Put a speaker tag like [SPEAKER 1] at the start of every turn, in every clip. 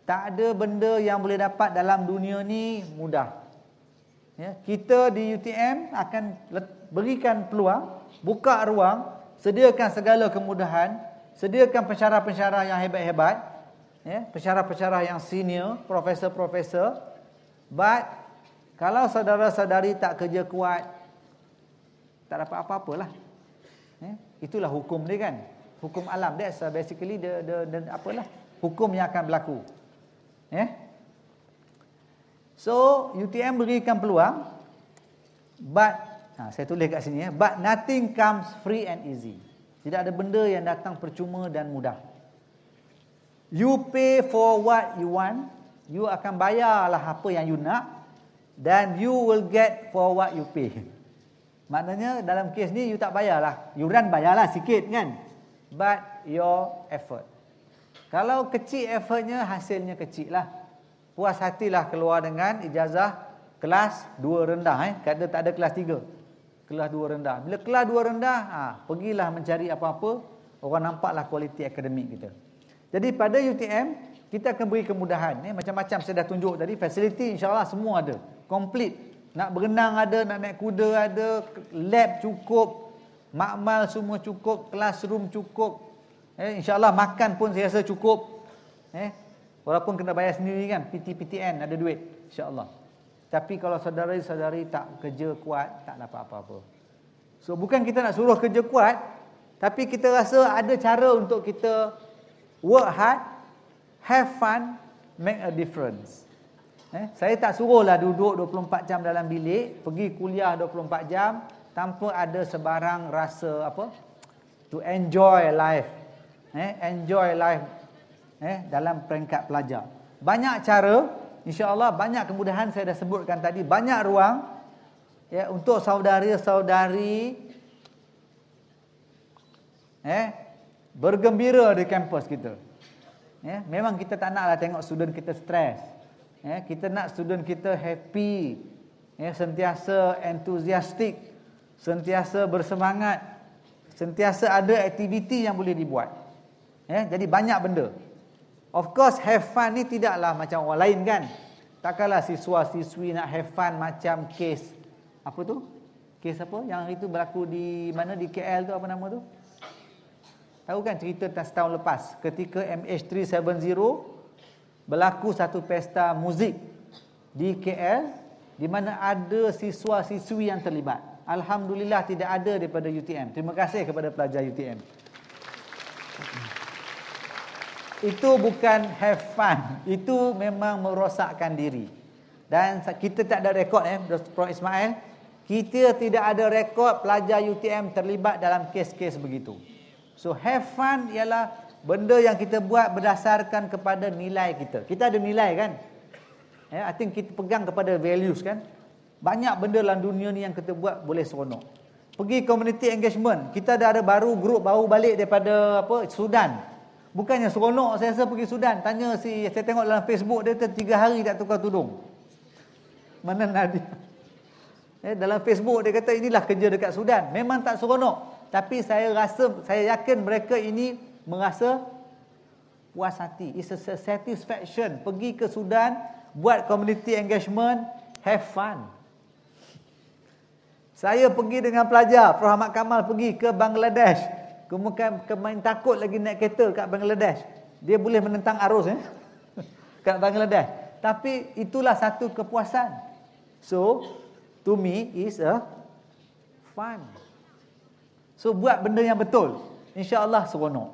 [SPEAKER 1] Tak ada benda yang boleh dapat dalam dunia ni mudah. Ya, kita di UTM akan berikan peluang, buka ruang, sediakan segala kemudahan, sediakan pensyarah-pensyarah yang hebat-hebat, ya, pensyarah-pensyarah yang senior, profesor-profesor. But kalau saudara-saudari tak kerja kuat, tak dapat apa-apalah. Ya, itulah hukum dia kan. Hukum alam. That's basically the apalah, hukum yang akan berlaku. Ya. So UTM berikan peluang, but saya tulis kat sini ya, but nothing comes free and easy. Tidak ada benda yang datang percuma dan mudah. You pay for what you want, you akan bayarlah apa yang you nak, dan you will get for what you pay. Maknanya dalam kes ni you tak bayarlah, yuran bayarlah sikit kan, but your effort. Kalau kecil effortnya, hasilnya kecil lah. Puas hatilah keluar dengan ijazah kelas 2 rendah. Kata tak ada kelas 3. Kelas 2 rendah. Bila kelas 2 rendah, pergilah mencari apa-apa, orang nampaklah kualiti akademik kita. Jadi pada UTM, kita akan beri kemudahan. Macam-macam saya dah tunjuk tadi, fasiliti insyaAllah semua ada. Complete. Nak berenang ada, nak naik kuda ada, lab cukup, makmal semua cukup, classroom cukup. InsyaAllah makan pun saya rasa cukup. Walaupun kena bayar sendiri kan, PTN ada duit insyaAllah. Tapi kalau saudara-saudari tak kerja kuat, tak dapat apa-apa. So bukan kita nak suruh kerja kuat, tapi kita rasa ada cara untuk kita work hard, have fun, make a difference. Saya tak suruhlah duduk 24 jam dalam bilik, pergi kuliah 24 jam tanpa ada sebarang rasa apa? To enjoy life. Enjoy life dalam peringkat pelajar. Banyak cara, insya-Allah banyak kemudahan saya dah sebutkan tadi, banyak ruang ya untuk saudara-saudari bergembira di kampus kita. Memang kita tak naklah tengok student kita stres. Kita nak student kita happy, sentiasa enthusiastic, sentiasa bersemangat, sentiasa ada aktiviti yang boleh dibuat. Jadi banyak benda. Of course have fun ni tidaklah macam orang lain kan. Takkanlah siswa-siswi nak have fun macam kes apa tu? Kes apa yang itu berlaku di mana, di KL tu, apa nama tu? Tahu kan cerita setahun lepas ketika MH370 berlaku satu pesta muzik di KL di mana ada siswa-siswi yang terlibat. Alhamdulillah tidak ada daripada UTM. Terima kasih kepada pelajar UTM. Itu bukan have fun, itu memang merosakkan diri. Dan kita tak ada rekod Prof Ismail, kita tidak ada rekod pelajar UTM terlibat dalam kes-kes begitu. So have fun ialah benda yang kita buat berdasarkan kepada nilai kita. Kita ada nilai kan? I think kita pegang kepada values kan? Banyak benda dalam dunia ni yang kita buat boleh seronok. Pergi community engagement, kita dah ada grup baru balik daripada Sudan. Bukannya seronok saya rasa pergi Sudan. Tanya saya tengok dalam Facebook dia 3 hari tak tukar tudung. Mana Nadia? Dalam Facebook dia kata inilah kerja dekat Sudan. Memang tak seronok. Tapi saya yakin mereka ini merasa puas hati. It's a satisfaction. Pergi ke Sudan, buat community engagement, have fun. Saya pergi dengan pelajar, Prof Ahmad Kamal pergi ke Bangladesh. Kemudian main takut lagi naik kereta kat Bangladesh. Dia boleh menentang arus kat Bangladesh. Tapi itulah satu kepuasan. So, to me is a fun. So, buat benda yang betul. InsyaAllah seronok.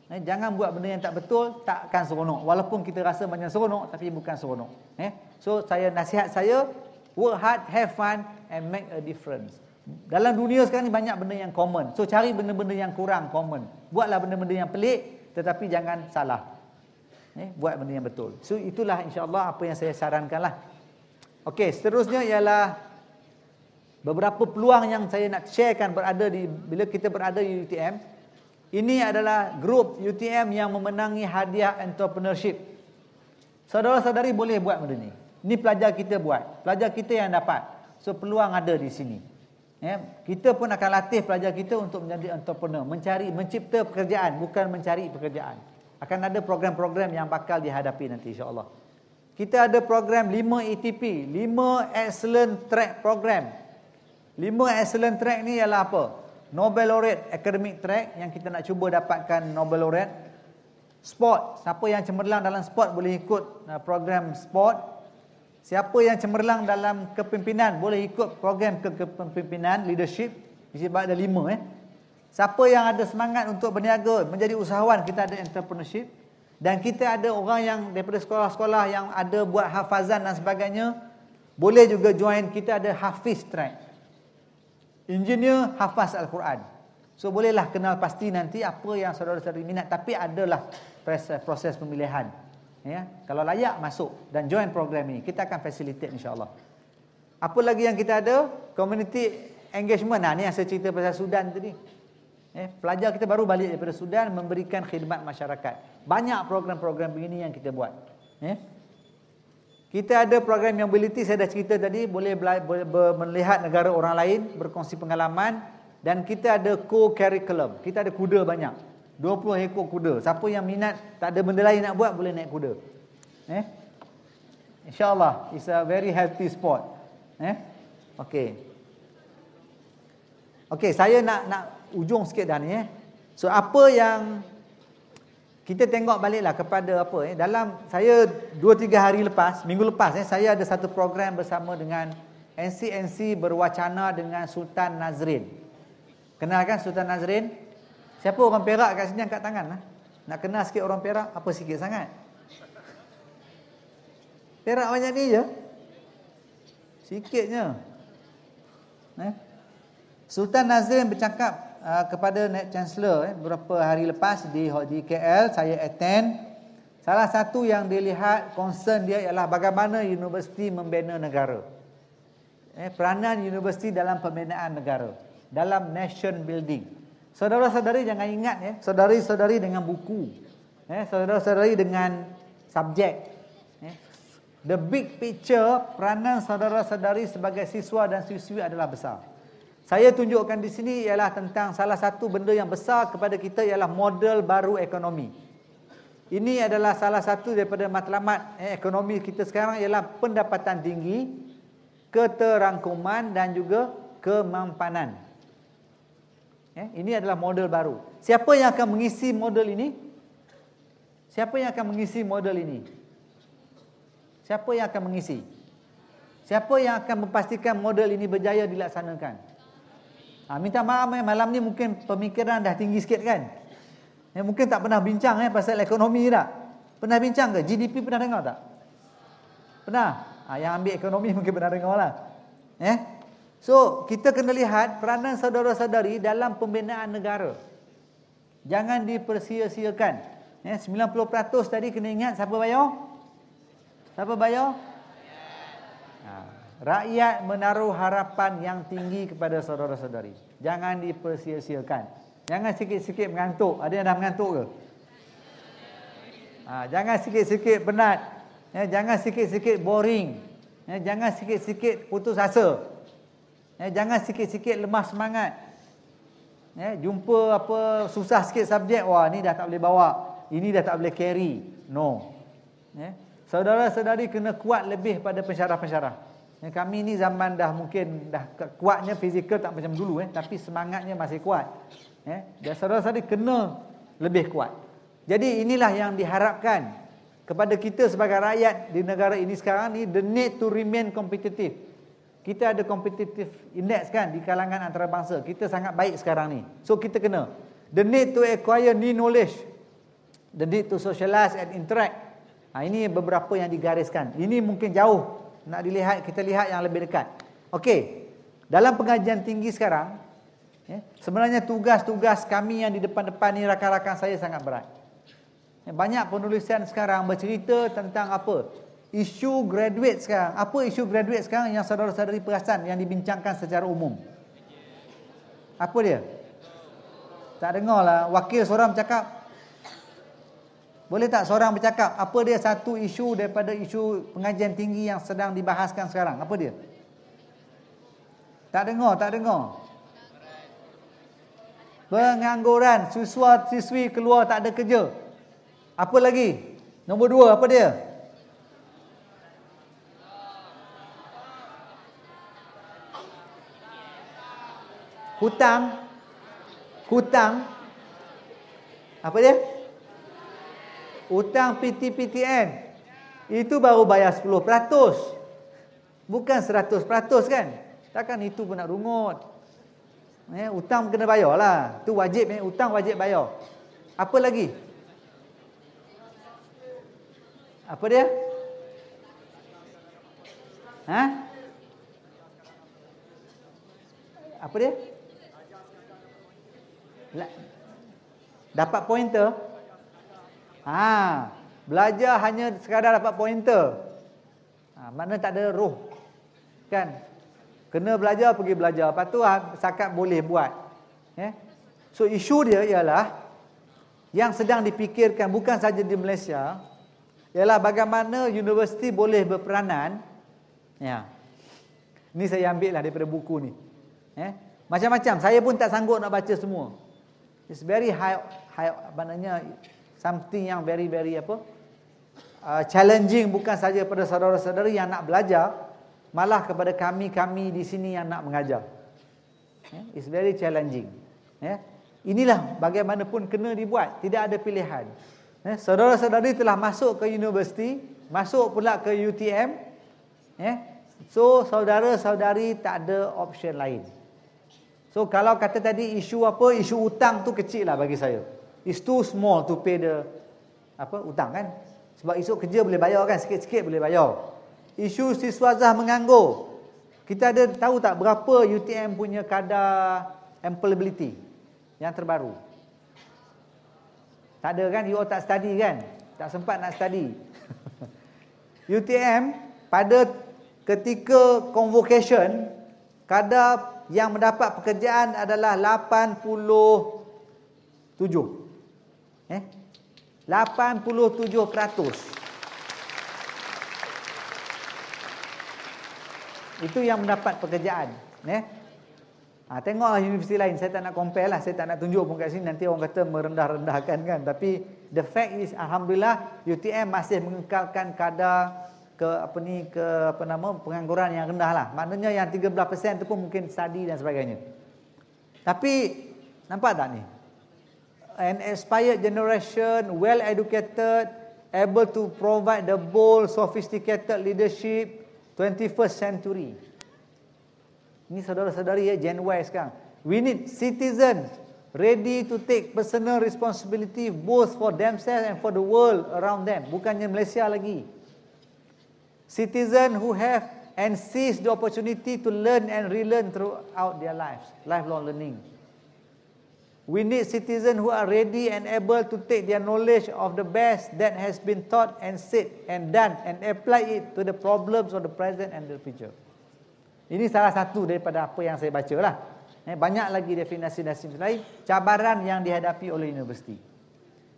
[SPEAKER 1] Jangan buat benda yang tak betul, takkan seronok. Walaupun kita rasa macam seronok, tapi bukan seronok. So, nasihat saya, work hard, have fun and make a difference. Dalam dunia sekarang ni banyak benda yang common. So cari benda-benda yang kurang common. Buatlah benda-benda yang pelik, tetapi jangan salah. Buat benda yang betul. So itulah insya-Allah apa yang saya sarankanlah. Okey, seterusnya ialah beberapa peluang yang saya nak sharekan bila kita berada di UTM. Ini adalah grup UTM yang memenangi hadiah entrepreneurship. Saudara-saudari boleh buat benda ni. Ini pelajar kita buat. Pelajar kita yang dapat. So peluang ada di sini. Kita pun akan latih pelajar kita untuk menjadi entrepreneur, mencipta pekerjaan, bukan mencari pekerjaan. Akan ada program-program yang bakal dihadapi nanti insya-Allah. Kita ada program 5 ETP, 5 Excellent Track Program. 5 Excellent Track ni ialah apa? Nobel Laureate Academic Track yang kita nak cuba dapatkan Nobel Laureate. Sport, siapa yang cemerlang dalam sport boleh ikut program sport. Siapa yang cemerlang dalam kepimpinan boleh ikut program kepimpinan, leadership. Sebab ada 5 Siapa yang ada semangat untuk berniaga, menjadi usahawan, kita ada entrepreneurship. Dan kita ada orang yang daripada sekolah-sekolah yang ada buat hafazan dan sebagainya, boleh juga join. Kita ada Hafiz Track, engineer hafaz Al-Quran. So bolehlah kenal pasti nanti apa yang saudara-saudari minat. Tapi adalah proses pemilihan. Kalau layak masuk dan join program ini, kita akan facilitate insya-Allah. Apa lagi yang kita ada? Community engagement. Ni yang saya cerita pasal Sudan tadi. Pelajar kita baru balik daripada Sudan, memberikan khidmat masyarakat. Banyak program-program begini yang kita buat. Kita ada program mobility, saya dah cerita tadi, boleh melihat negara orang lain, berkongsi pengalaman. Dan kita ada co-curriculum. Kita ada kuda banyak, 20 ekor kuda. Siapa yang minat, tak ada benda lain nak buat, boleh naik kuda. InsyaAllah, it's a very healthy sport. Okey, saya nak ujung sikit dah ni. So apa yang kita tengok baliklah kepada apa dalam saya 2-3 hari lepas, minggu lepas saya ada satu program bersama dengan NCNC berwacana dengan Sultan Nazrin. Kenal kan Sultan Nazrin? Siapa orang Perak kat sini angkat tangan lah. Nak kenal sikit orang Perak? Apa sikit sangat? Perak banyak ni je. Sikitnya. Sultan Nazrin bercakap kepada Naib Chancellor beberapa hari lepas di KL. Saya attend. Salah satu yang dilihat concern dia ialah bagaimana universiti membina negara. Peranan universiti dalam pembinaan negara, dalam nation building. Saudara-saudari jangan ingat saudari-saudari dengan buku, saudara-saudari dengan subjek. The big picture, peranan saudara-saudari sebagai siswa dan siswi adalah besar. Saya tunjukkan di sini ialah tentang salah satu benda yang besar kepada kita ialah model baru ekonomi. Ini adalah salah satu daripada matlamat ekonomi kita sekarang ialah pendapatan tinggi, keterangkuman dan juga kemampanan. Ini adalah model baru. Siapa yang akan mengisi model ini? Siapa yang akan mengisi model ini? Siapa yang akan mengisi? Siapa yang akan memastikan model ini berjaya dilaksanakan? Minta maaf malam ni mungkin pemikiran dah tinggi sikit kan? Mungkin tak pernah bincang pasal ekonomi tak? Pernah bincang ke? GDP pernah dengar tak? Pernah? Yang ambil ekonomi mungkin pernah dengar lah. So, kita kena lihat peranan saudara-saudari dalam pembinaan negara. Jangan dipersia-siakan. 90% tadi kena ingat siapa bayar? Siapa bayar? Rakyat menaruh harapan yang tinggi kepada saudara-saudari. Jangan dipersia-siakan. Jangan sikit-sikit mengantuk. Ada yang dah mengantuk ke? Jangan sikit-sikit penat. Jangan sikit-sikit boring. Jangan sikit-sikit putus asa. Jangan sikit-sikit lemah semangat. Jumpa apa susah sikit subjek, wah ni dah tak boleh bawa, ini dah tak boleh carry. No. Saudara-saudari kena kuat lebih pada pensyarah-pensyarah. Kami ni zaman dah mungkin dah kuatnya fizikal tak macam dulu tapi semangatnya masih kuat. Dan saudara-saudari kena lebih kuat. Jadi inilah yang diharapkan kepada kita sebagai rakyat di negara ini sekarang ni, the need to remain competitive. Kita ada competitive index kan di kalangan antarabangsa. Kita sangat baik sekarang ni. So kita kena the need to acquire new knowledge, the need to socialize and interact. Ini beberapa yang digariskan. Ini mungkin jauh nak dilihat, kita lihat yang lebih dekat. Okey. Dalam pengajian tinggi sekarang, sebenarnya tugas-tugas kami yang di depan-depan ni, rakan-rakan saya sangat berat. Banyak penulisan sekarang bercerita tentang apa? Isu graduate sekarang. Apa isu graduate sekarang yang saudara-saudari perasan yang dibincangkan secara umum? Apa dia? Tak dengar lah. Wakil seorang bercakap. Boleh tak seorang bercakap? Apa dia satu isu daripada isu pengajian tinggi yang sedang dibahaskan sekarang? Apa dia? Tak dengar. Pengangguran. Siswa-siswi keluar tak ada kerja. Apa lagi? Nombor 2 apa dia? Hutang. Apa dia? Hutang PTPTN. Itu baru bayar 10%. Bukan 100% kan? Takkan itu pun nak rungut. Hutang kena bayar lah. Itu wajib, hutang wajib bayar. Apa lagi? Apa dia? Apa dia? Dapat pointer. Belajar hanya sekadar dapat pointer. Makna tak ada roh. Kan? Kena belajar, pergi belajar. Lepas tu sakat boleh buat. So isu dia ialah yang sedang dipikirkan bukan saja di Malaysia, ialah bagaimana universiti boleh berperanan. Ni saya ambil lah daripada buku ni. Macam-macam. Saya pun tak sanggup nak baca semua. It's very high maknanya something yang very challenging, bukan saja pada saudara-saudari yang nak belajar, malah kepada kami di sini yang nak mengajar. It's very challenging. Inilah bagaimanapun kena dibuat, tidak ada pilihan. Saudara-saudari telah masuk ke universiti, masuk pula ke UTM. So saudara-saudari tak ada option lain. So kalau kata tadi isu apa, isu hutang tu kecil lah bagi saya. It's too small to pay the hutang kan. Sebab esok kerja boleh bayar kan, sikit-sikit boleh bayar. Isu siswazah menganggur. Kita ada tahu tak berapa UTM punya kadar employability yang terbaru? Tak ada kan, you all tak study kan? Tak sempat nak study. UTM pada ketika convocation, kadar yang mendapat pekerjaan adalah 87. 87%. Itu yang mendapat pekerjaan. Tengoklah universiti lain. Saya tak nak compare lah. Saya tak nak tunjuk pun kat sini. Nanti orang kata merendah-rendahkan kan. Tapi the fact is, alhamdulillah, UTM masih mengekalkan kadar pengangguran yang rendah lah. Maknanya yang 13% tu pun mungkin study dan sebagainya. Tapi nampak tak ni? An inspired generation, well educated, able to provide the bold, sophisticated leadership 21st century. Ini saudara-saudari Gen Y sekarang. We need citizens ready to take personal responsibility both for themselves and for the world around them. Bukannya Malaysia lagi. Citizens who have and seize the opportunity to learn and relearn throughout their lives. Lifelong learning. We need citizens who are ready and able to take their knowledge of the best that has been taught and said and done and apply it to the problems of the present and the future. Ini salah satu daripada apa yang saya baca lah. Banyak lagi definisi-definisi lain, cabaran yang dihadapi oleh universiti.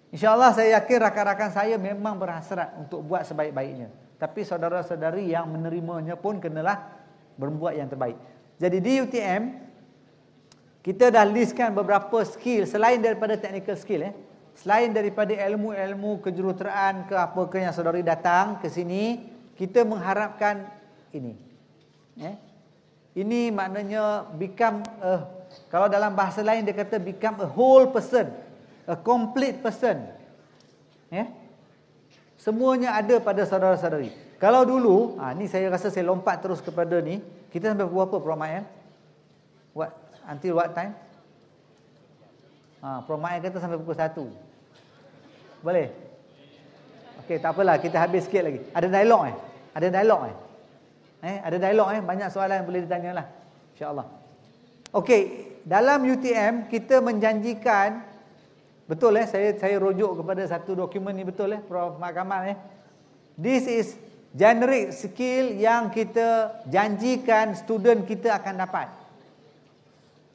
[SPEAKER 1] InsyaAllah saya yakin rakan-rakan saya memang berhasrat untuk buat sebaik-baiknya. Tapi saudara-saudari yang menerimanya pun kenalah berbuat yang terbaik. Jadi di UTM, kita dah listkan beberapa skill selain daripada technical skill. Selain daripada ilmu-ilmu kejuruteraan ke apa ke yang saudari datang ke sini, kita mengharapkan ini. Ini maknanya become kalau dalam bahasa lain dia kata become a whole person, a complete person. Semuanya ada pada saudara-saudari. Kalau dulu, ni saya rasa saya lompat terus kepada ni. Kita sampai pukul apa Prof Mat? Until what time? Prof Mat kata sampai pukul 1. Boleh? Okey, tak apalah, kita habis sikit lagi. Ada dialog Ada dialog ada dialog banyak soalan yang boleh ditanyalah. Insya-Allah. Okey, dalam UTM kita menjanjikan, betul saya rujuk kepada satu dokumen ni, betul Prof Mat Kamal This is generic skill yang kita janjikan student kita akan dapat.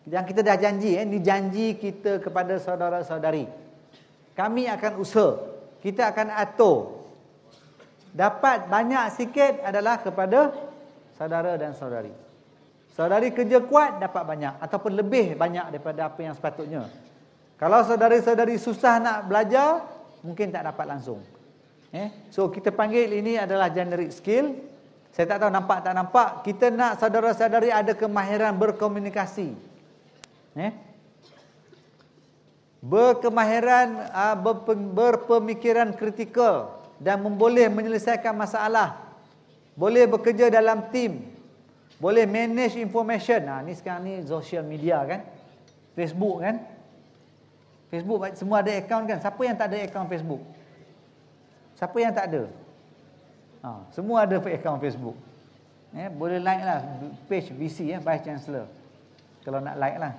[SPEAKER 1] Yang kita dah janji ni janji kita kepada saudara-saudari. Kami akan usaha, kita akan atur. Dapat banyak sikit adalah kepada saudara dan saudari. Saudari kerja kuat dapat banyak ataupun lebih banyak daripada apa yang sepatutnya. Kalau saudari-saudari susah nak belajar, mungkin tak dapat langsung. So kita panggil ini adalah generic skill. Saya tak tahu nampak tak nampak. Kita nak saudara-saudari ada kemahiran berkomunikasi. Berkemahiran berpemikiran kritikal dan boleh menyelesaikan masalah. Boleh bekerja dalam tim. Boleh manage information. Ni sekarang ni social media kan. Facebook kan. Facebook semua ada akaun kan. Siapa yang tak ada akaun Facebook? Siapa yang tak ada? Semua ada akaun Facebook. Boleh like lah page VC Vice Chancellor. Kalau nak like lah.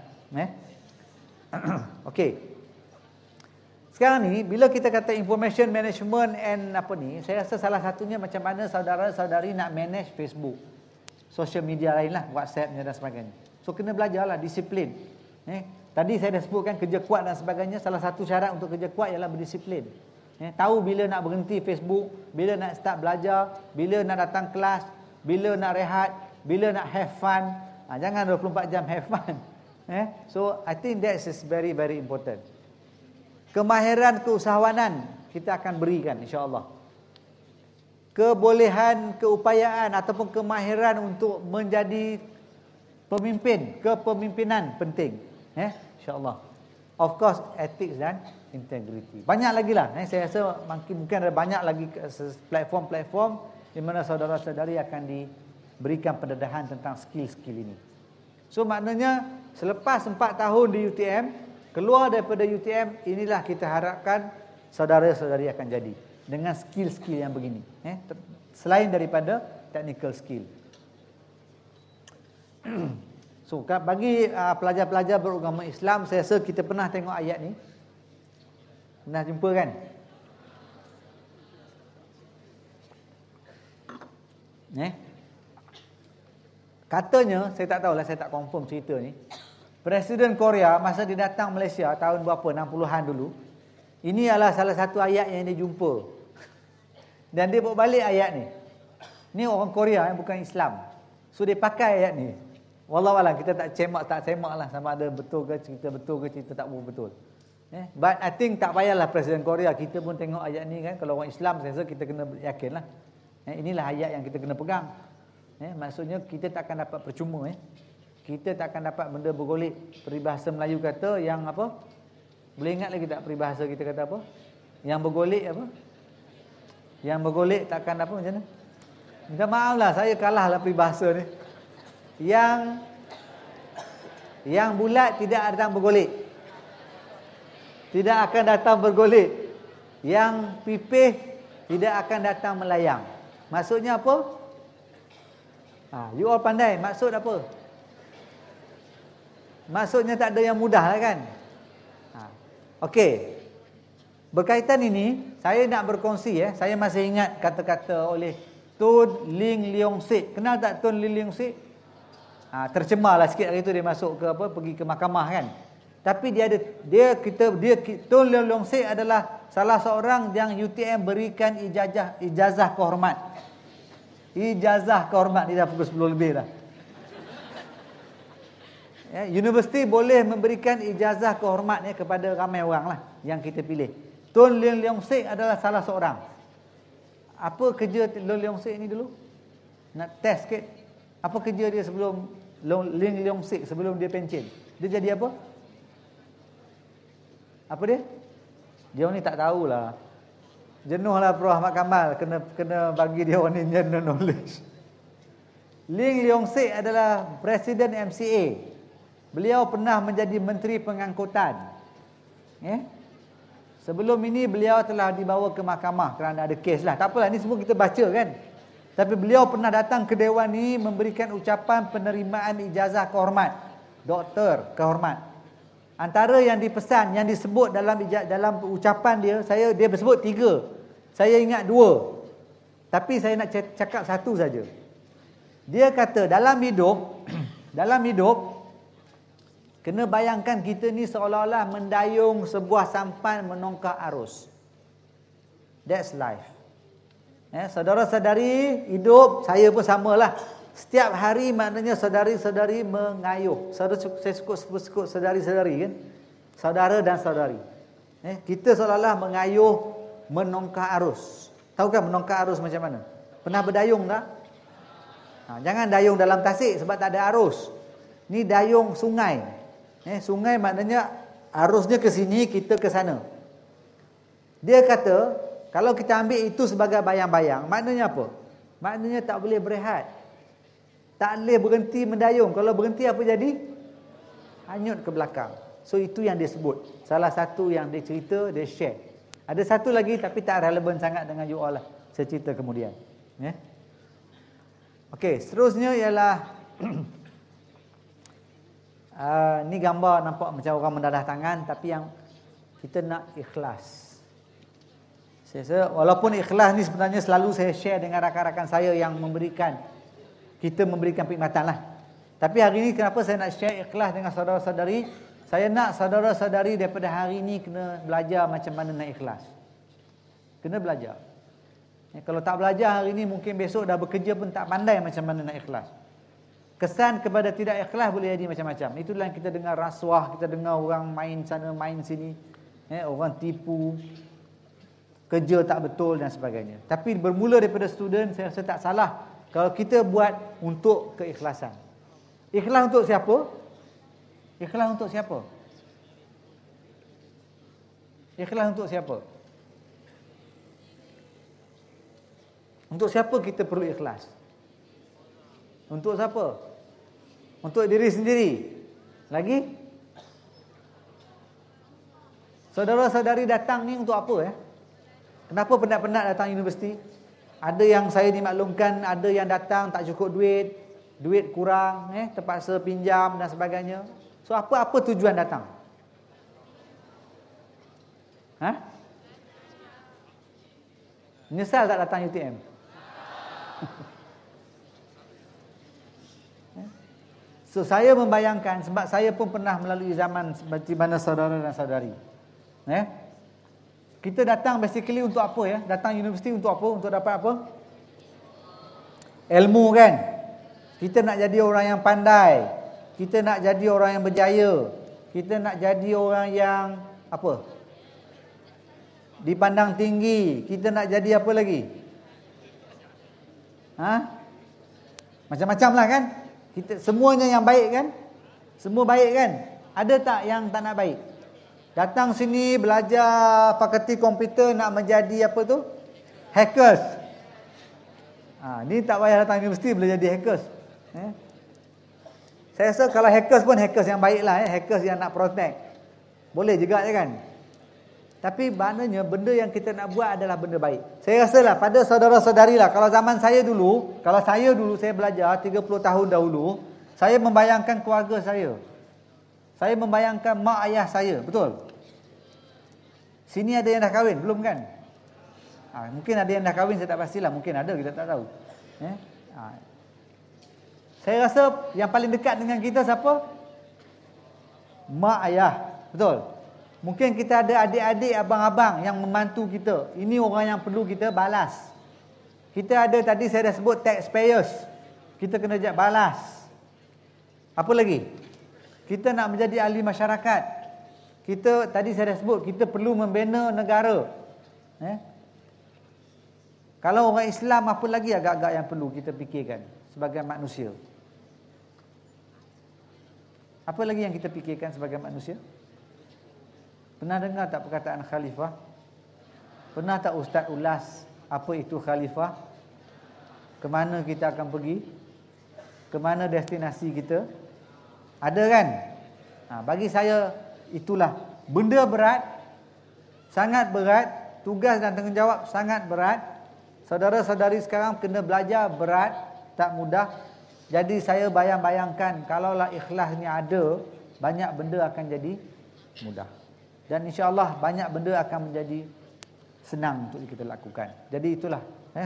[SPEAKER 1] Okey. Sekarang ni bila kita kata information management and apa ni, saya rasa salah satunya macam mana saudara-saudari nak manage Facebook, social media lain lah, WhatsAppnya dan sebagainya. So kena belajarlah disiplin. Tadi saya dah sebutkan kerja kuat dan sebagainya. Salah satu syarat untuk kerja kuat ialah berdisiplin. Tahu bila nak berhenti Facebook, bila nak start belajar, bila nak datang kelas, bila nak rehat, bila nak have fun. Jangan 24 jam have fun. So I think that is very very important. Kemahiran keusahawanan kita akan berikan insya-Allah. Kebolehan, keupayaan ataupun kemahiran untuk menjadi pemimpin, kepemimpinan penting. Insya-Allah. Of course ethics dan integrity. Banyak lagi lah. Saya rasa mungkin ada banyak lagi platform-platform di mana saudara-saudari akan diberikan pendedahan tentang skill-skill ini. So maknanya selepas 4 tahun di UTM, keluar daripada UTM, inilah kita harapkan saudara-saudari akan jadi dengan skill-skill yang begini. Selain daripada technical skill. So bagi pelajar-pelajar beragama Islam, saya rasa kita pernah tengok ayat ni. Pernah jumpa kan? Katanya, saya tak tahulah, saya tak confirm cerita ni. Presiden Korea masa dia datang Malaysia tahun berapa, 60-an dulu. Ini adalah salah satu ayat yang dia jumpa. Dan dia bawa balik ayat ni. Ni orang Korea bukan Islam. So dia pakai ayat ni. Wallahualam, kita tak semak lah sama ada betul ke cerita tak betul. But I think tak payahlah Presiden Korea, kita pun tengok ayat ni kan. Kalau orang Islam saya rasa kita kena yakin lah. Inilah ayat yang kita kena pegang. Maksudnya kita tak akan dapat percuma. Kita tak akan dapat benda bergolek. Peribahasa Melayu kata yang apa? Boleh ingat lagi tak peribahasa kita kata apa? Yang bergolek apa? Yang bergolek takkan apa macam mana? Minta maaf lah, saya kalah lah peribahasa ni. Yang bulat tidak datang bergolek. Tidak akan datang bergolek. Yang pipih tidak akan datang melayang. Maksudnya apa? You all pandai. Maksud apa? Maksudnya tak ada yang mudah lah kan? Okey. Berkaitan ini, saya nak berkongsi saya masih ingat kata-kata oleh Tun Ling Leong Sik. Kenal tak Tun Ling Leong Sik? Tercemarlah sikit hari tu dia masuk ke apa, pergi ke mahkamah kan. Tapi Tun Ling Leong Sik adalah salah seorang yang UTM berikan ijazah kehormat. Ijazah kehormat, ni dah pukul 10 lebih dah. Universiti boleh memberikan ijazah kehormat kepada ramai orang lah yang kita pilih. Tun Ling Leong Sik adalah salah seorang. Apa kerja Tun Leong Sik ni dulu? Nak test sikit. Apa kerja dia sebelum Ling Leong Sik, sebelum dia pencen? Dia jadi apa? Apa dia? Dia ni tak tahulah. Jenuhlah Prof Ahmad Kamal kena bagi dia orang ni general knowledge. Ling Leong Sik adalah Presiden MCA. Beliau pernah menjadi Menteri Pengangkutan. Sebelum ini beliau telah dibawa ke mahkamah kerana ada kes lah. Tak apalah, ni semua kita baca kan. Tapi beliau pernah datang ke Dewan ini memberikan ucapan penerimaan ijazah kehormat. Doktor kehormat. Antara yang dipesan, yang disebut dalam ucapan dia sebut 3. Saya ingat 2. Tapi saya nak cakap 1 saja. Dia kata dalam hidup kena bayangkan kita ni seolah-olah mendayung sebuah sampan menongkak arus. That's life. Saudara-saudari hidup, saya pun samalah. Setiap hari maknanya saudari-saudari mengayuh. Saya sebut saudari-saudari kan. Saudara dan saudari. Kita seolah-olah mengayuh menongkar arus. Tahu kan menongkar arus macam mana? Pernah berdayung tak? Jangan dayung dalam tasik sebab tak ada arus. Ni dayung sungai. Sungai maknanya arusnya ke sini, kita ke sana. Dia kata, kalau kita ambil itu sebagai bayang-bayang, maknanya apa? Maknanya tak boleh berehat. Tak boleh berhenti mendayung. Kalau berhenti apa jadi? Hanyut ke belakang. So itu yang dia sebut. Salah satu yang dia cerita, dia share. Ada satu lagi tapi tak relevan sangat dengan you all lah. Saya cerita kemudian. Okey, seterusnya ialah ni gambar nampak macam orang mendadah tangan, tapi yang kita nak ikhlas. Saya walaupun ikhlas ni sebenarnya selalu saya share dengan rakan-rakan saya yang kita memberikan perkhidmatan lah. Tapi hari ni kenapa saya nak share ikhlas dengan saudara-saudari? Saya nak saudara-saudari daripada hari ni kena belajar macam mana nak ikhlas. Kena belajar. Kalau tak belajar hari ni, mungkin besok dah bekerja pun tak pandai macam mana nak ikhlas. Kesan kepada tidak ikhlas boleh jadi macam-macam. Itulah yang kita dengar rasuah, kita dengar orang main sana, main sini. Orang tipu, kerja tak betul dan sebagainya. Tapi bermula daripada student, saya rasa tak salah kalau kita buat untuk keikhlasan. Ikhlas untuk siapa? Ikhlas untuk siapa? Ikhlas untuk siapa? Untuk siapa kita perlu ikhlas? Untuk siapa? Untuk diri sendiri. Lagi? Saudara-saudari datang ni untuk apa? Kenapa penat-penat datang universiti? Ada yang saya dimaklumkan, ada yang datang tak cukup duit kurang, terpaksa pinjam dan sebagainya. So apa tujuan datang? Menyesal tak datang UTM? So saya membayangkan, sebab saya pun pernah melalui zaman seperti mana saudara dan saudari. Kita datang basically untuk apa Datang universiti untuk apa? Untuk dapat apa? Ilmu kan? Kita nak jadi orang yang pandai. Kita nak jadi orang yang berjaya. Kita nak jadi orang yang apa? Dipandang tinggi. Kita nak jadi apa lagi? Macam-macam lah kan? Kita semuanya yang baik kan? Semua baik kan? Ada tak yang tak nak baik? Datang sini belajar fakulti komputer nak menjadi apa tu? Hackers. Ni tak payah datang universiti boleh jadi hackers. Saya rasa kalau hackers pun hackers yang baik lah. Hackers yang nak protect. Boleh juga kan? Tapi maknanya benda yang kita nak buat adalah benda baik. Saya rasa lah pada saudara-saudari lah. Kalau zaman saya dulu, saya belajar 30 tahun dahulu, saya membayangkan keluarga saya. Saya membayangkan mak ayah saya. Betul? Sini ada yang dah kahwin? Belum kan? Mungkin ada yang dah kahwin, saya tak pastilah. Mungkin ada, kita tak tahu. Saya rasa yang paling dekat dengan kita siapa? Mak ayah. Betul? Mungkin kita ada adik-adik, abang-abang yang membantu kita. Ini orang yang perlu kita balas. Kita ada tadi saya dah sebut taxpayers. Kita kena balas. Apa lagi? Kita nak menjadi ahli masyarakat. Kita tadi saya dah sebut kita perlu membina negara. Kalau orang Islam, apa lagi agak-agak yang perlu kita fikirkan sebagai manusia? Apa lagi yang kita fikirkan sebagai manusia? Pernah dengar tak perkataan khalifah? Pernah tak ustaz ulas apa itu khalifah? Ke mana kita akan pergi? Ke mana destinasi kita? Ada kan? Bagi saya itulah benda berat, sangat berat, tugas dan tanggungjawab sangat berat. Saudara-saudari sekarang kena belajar berat, tak mudah. Jadi saya bayang-bayangkan kalaulah ikhlas ni ada, banyak benda akan jadi mudah. Dan insya-Allah banyak benda akan menjadi senang untuk kita lakukan. Jadi itulah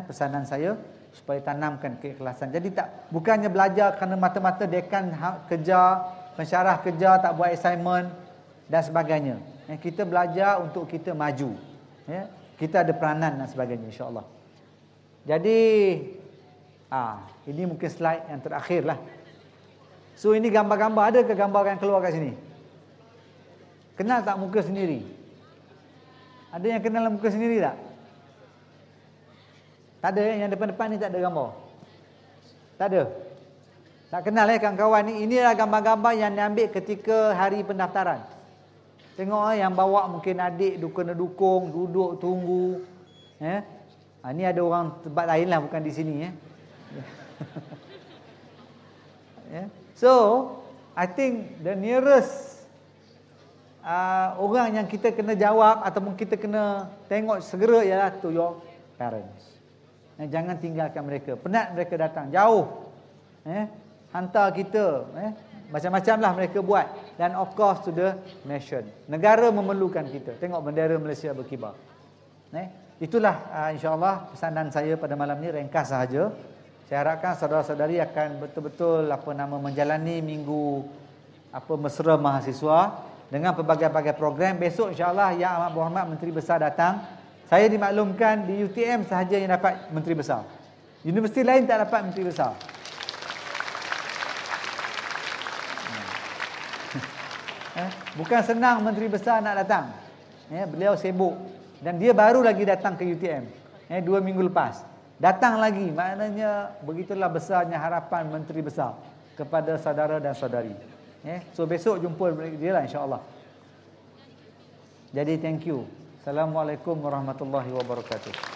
[SPEAKER 1] pesanan saya supaya tanamkan keikhlasan. Jadi bukannya belajar kerana mata-mata dekan kerja, pensyarah kerja tak buat assignment dan sebagainya. Kita belajar untuk kita maju. Kita ada peranan dan sebagainya insya-Allah. Jadi ini mungkin slide yang terakhir lah. So ini gambar-gambar, ada ke gambar yang keluar kat sini? Kenal tak muka sendiri? Ada yang kenal muka sendiri tak? Tak ada yang depan-depan ni, tak ada gambar. Tak ada. Tak kenal kawan-kawan ni. Inilah gambar-gambar yang diambil ketika hari pendaftaran. Tengok yang bawa mungkin adik kena dukung, duduk tunggu. Ni ada orang tempat lain lah, bukan di sini. So, I think the nearest orang yang kita kena jawab ataupun kita kena tengok segera ialah to your parents. Jangan tinggalkan mereka. Penat mereka datang jauh. Hantar kita. Macam-macam lah mereka buat. Dan of course to the nation. Negara memerlukan kita. Tengok bendera Malaysia berkibar. Itulah insyaAllah pesanan saya pada malam ni. Ringkas sahaja. Saya harapkan saudara-saudari akan betul-betul menjalani minggu mesra mahasiswa dengan pelbagai-bagai program. Besok insyaAllah Yang Amat Berhormat Menteri Besar datang. Saya dimaklumkan di UTM sahaja yang dapat Menteri Besar. Universiti lain tak dapat Menteri Besar. Bukan senang Menteri Besar nak datang. Beliau sibuk. Dan dia baru lagi datang ke UTM. 2 minggu lepas. Datang lagi. Maknanya begitulah besarnya harapan Menteri Besar kepada saudara dan saudari. So besok jumpa dia lah insyaAllah. Jadi thank you. Assalamualaikum warahmatullahi wabarakatuh.